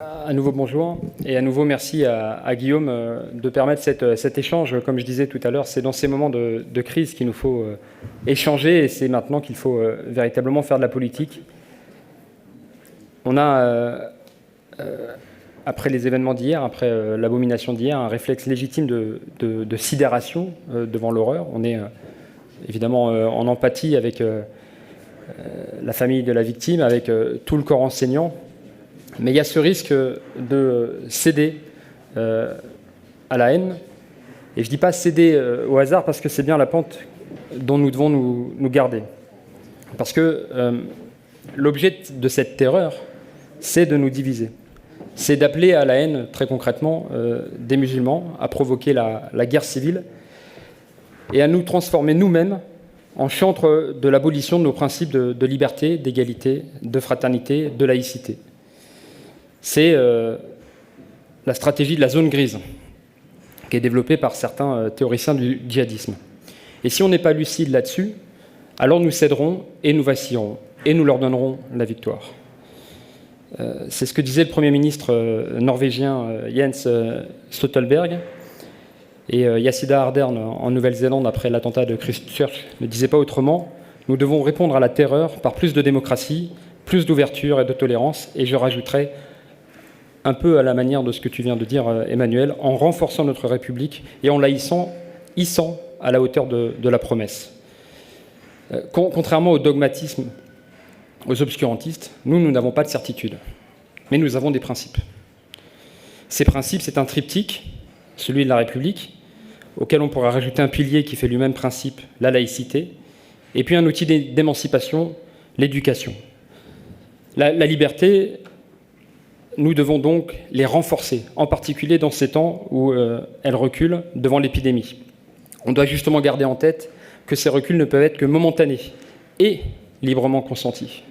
À nouveau bonjour et à nouveau merci à Guillaume de permettre cet échange. Comme je disais tout à l'heure, c'est dans ces moments de crise qu'il nous faut échanger et c'est maintenant qu'il faut véritablement faire de la politique. On a, après les événements d'hier, après l'abomination d'hier, un réflexe légitime de sidération devant l'horreur. On est évidemment en empathie avec la famille de la victime, avec tout le corps enseignant. Mais il y a ce risque de céder à la haine. Et je ne dis pas céder au hasard parce que c'est bien la pente dont nous devons nous garder. Parce que l'objet de cette terreur, c'est de nous diviser. C'est d'appeler à la haine, très concrètement, des musulmans, à provoquer la guerre civile et à nous transformer nous-mêmes en chantres de l'abolition de nos principes de liberté, d'égalité, de fraternité, de laïcité. C'est la stratégie de la zone grise qui est développée par certains théoriciens du djihadisme. Et si on n'est pas lucide là-dessus, alors nous céderons et nous vacillerons et nous leur donnerons la victoire. C'est ce que disait le Premier ministre norvégien Jens Stoltenberg. Et Jacinda Ardern en Nouvelle-Zélande, après l'attentat de Christchurch, ne disait pas autrement. Nous devons répondre à la terreur par plus de démocratie, plus d'ouverture et de tolérance, et je rajouterai un peu à la manière de ce que tu viens de dire, Emmanuel, en renforçant notre République et en la hissant à la hauteur de la promesse. Contrairement au dogmatisme, aux obscurantistes, nous n'avons pas de certitude, mais nous avons des principes. Ces principes, c'est un triptyque, celui de la République, auquel on pourra rajouter un pilier qui fait lui-même principe, la laïcité, et puis un outil d'émancipation, l'éducation. La liberté, nous devons donc les renforcer, en particulier dans ces temps où elles reculent devant l'épidémie. On doit justement garder en tête que ces reculs ne peuvent être que momentanés et librement consentis.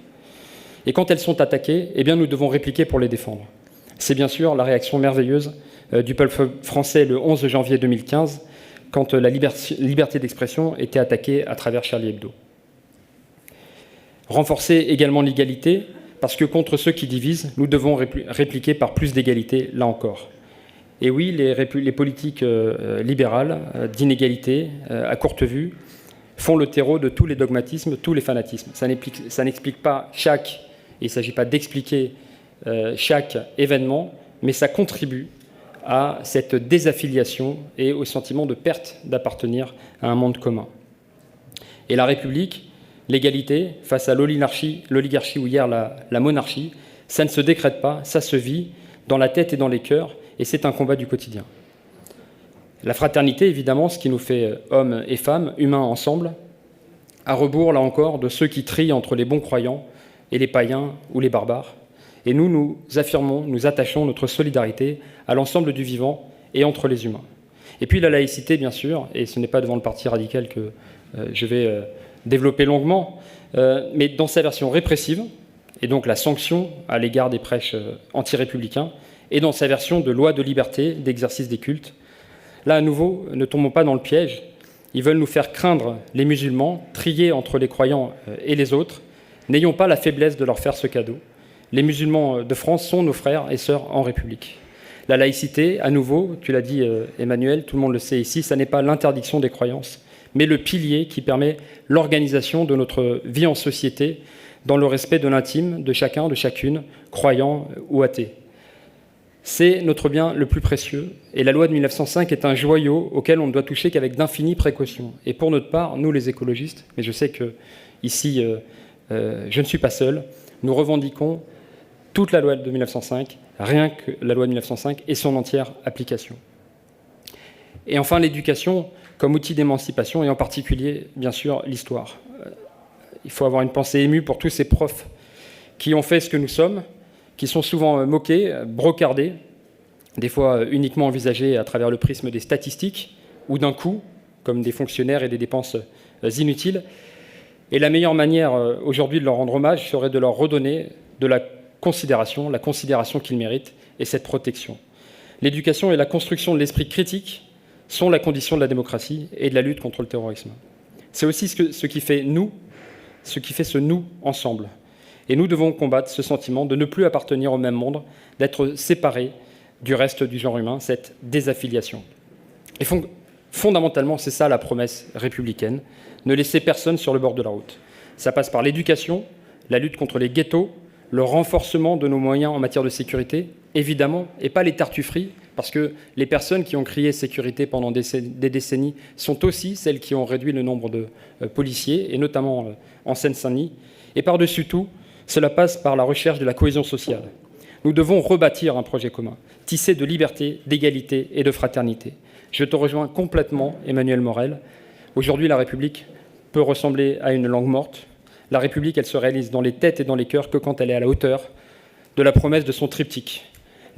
Et quand elles sont attaquées, eh bien nous devons répliquer pour les défendre. C'est bien sûr la réaction merveilleuse du peuple français le 11 janvier 2015, quand la liberté d'expression était attaquée à travers Charlie Hebdo. Renforcer également l'égalité, parce que contre ceux qui divisent, nous devons répliquer par plus d'égalité, là encore. Et oui, les politiques libérales d'inégalité, à courte vue, font le terreau de tous les dogmatismes, tous les fanatismes. Ça n'explique pas il ne s'agit pas d'expliquer chaque événement, mais ça contribue à cette désaffiliation et au sentiment de perte d'appartenir à un monde commun. Et la République, l'égalité face à l'oligarchie ou hier la monarchie, ça ne se décrète pas, ça se vit dans la tête et dans les cœurs, et c'est un combat du quotidien. La fraternité, évidemment, ce qui nous fait hommes et femmes, humains ensemble, à rebours, là encore, de ceux qui trient entre les bons croyants et les païens ou les barbares. Et nous affirmons, nous attachons notre solidarité à l'ensemble du vivant et entre les humains. Et puis la laïcité, bien sûr, et ce n'est pas devant le parti radical que je vais développé longuement, mais dans sa version répressive, et donc la sanction à l'égard des prêches anti-républicains, et dans sa version de loi de liberté d'exercice des cultes. Là, à nouveau, ne tombons pas dans le piège. Ils veulent nous faire craindre les musulmans, trier entre les croyants et les autres. N'ayons pas la faiblesse de leur faire ce cadeau. Les musulmans de France sont nos frères et sœurs en République. La laïcité, à nouveau, tu l'as dit Emmanuel, tout le monde le sait ici, ça n'est pas l'interdiction des croyances, mais le pilier qui permet l'organisation de notre vie en société dans le respect de l'intime de chacun, de chacune, croyant ou athée. C'est notre bien le plus précieux, et la loi de 1905 est un joyau auquel on ne doit toucher qu'avec d'infinies précautions. Et pour notre part, nous les écologistes, mais je sais que ici je ne suis pas seul, nous revendiquons toute la loi de 1905, rien que la loi de 1905 et son entière application. Et enfin, l'éducation comme outil d'émancipation, et en particulier, bien sûr, l'histoire. Il faut avoir une pensée émue pour tous ces profs qui ont fait ce que nous sommes, qui sont souvent moqués, brocardés, des fois uniquement envisagés à travers le prisme des statistiques ou d'un coût, comme des fonctionnaires et des dépenses inutiles. Et la meilleure manière aujourd'hui de leur rendre hommage serait de leur redonner de la considération qu'ils méritent et cette protection. L'éducation et la construction de l'esprit critique sont la condition de la démocratie et de la lutte contre le terrorisme. C'est aussi ce qui fait ce nous ensemble. Et nous devons combattre ce sentiment de ne plus appartenir au même monde, d'être séparés du reste du genre humain, cette désaffiliation. Et fondamentalement, c'est ça la promesse républicaine, ne laisser personne sur le bord de la route. Ça passe par l'éducation, la lutte contre les ghettos, le renforcement de nos moyens en matière de sécurité, évidemment, et pas les tartufferies, parce que les personnes qui ont crié sécurité pendant des décennies sont aussi celles qui ont réduit le nombre de policiers, et notamment en Seine-Saint-Denis. Et par-dessus tout, cela passe par la recherche de la cohésion sociale. Nous devons rebâtir un projet commun, tissé de liberté, d'égalité et de fraternité. Je te rejoins complètement, Emmanuel Morel. Aujourd'hui, la République peut ressembler à une langue morte. La République, elle se réalise dans les têtes et dans les cœurs que quand elle est à la hauteur de la promesse de son triptyque.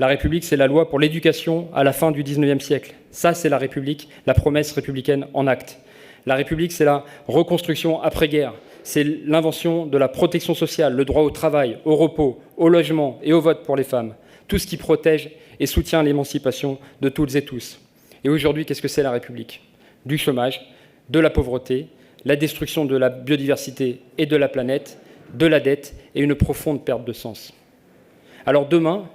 La République, c'est la loi pour l'éducation à la fin du XIXe siècle. Ça, c'est la République, la promesse républicaine en acte. La République, c'est la reconstruction après-guerre. C'est l'invention de la protection sociale, le droit au travail, au repos, au logement et au vote pour les femmes. Tout ce qui protège et soutient l'émancipation de toutes et tous. Et aujourd'hui, qu'est-ce que c'est la République? Du chômage, de la pauvreté, la destruction de la biodiversité et de la planète, de la dette et une profonde perte de sens. Alors demain,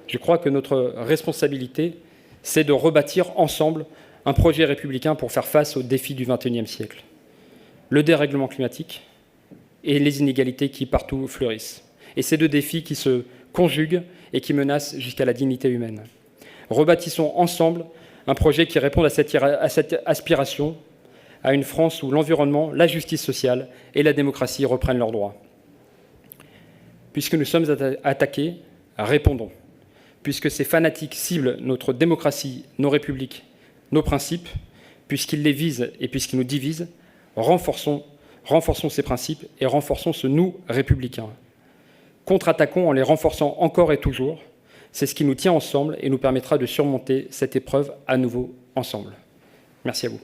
je crois que notre responsabilité, c'est de rebâtir ensemble un projet républicain pour faire face aux défis du XXIe siècle. Le dérèglement climatique et les inégalités qui partout fleurissent. Et ces deux défis qui se conjuguent et qui menacent jusqu'à la dignité humaine. Rebâtissons ensemble un projet qui réponde à cette aspiration, à une France où l'environnement, la justice sociale et la démocratie reprennent leurs droits. Puisque nous sommes attaqués, répondons. Puisque ces fanatiques ciblent notre démocratie, nos républiques, nos principes, puisqu'ils les visent et puisqu'ils nous divisent, renforçons ces principes et renforçons ce nous républicain. Contre-attaquons en les renforçant encore et toujours. C'est ce qui nous tient ensemble et nous permettra de surmonter cette épreuve à nouveau ensemble. Merci à vous.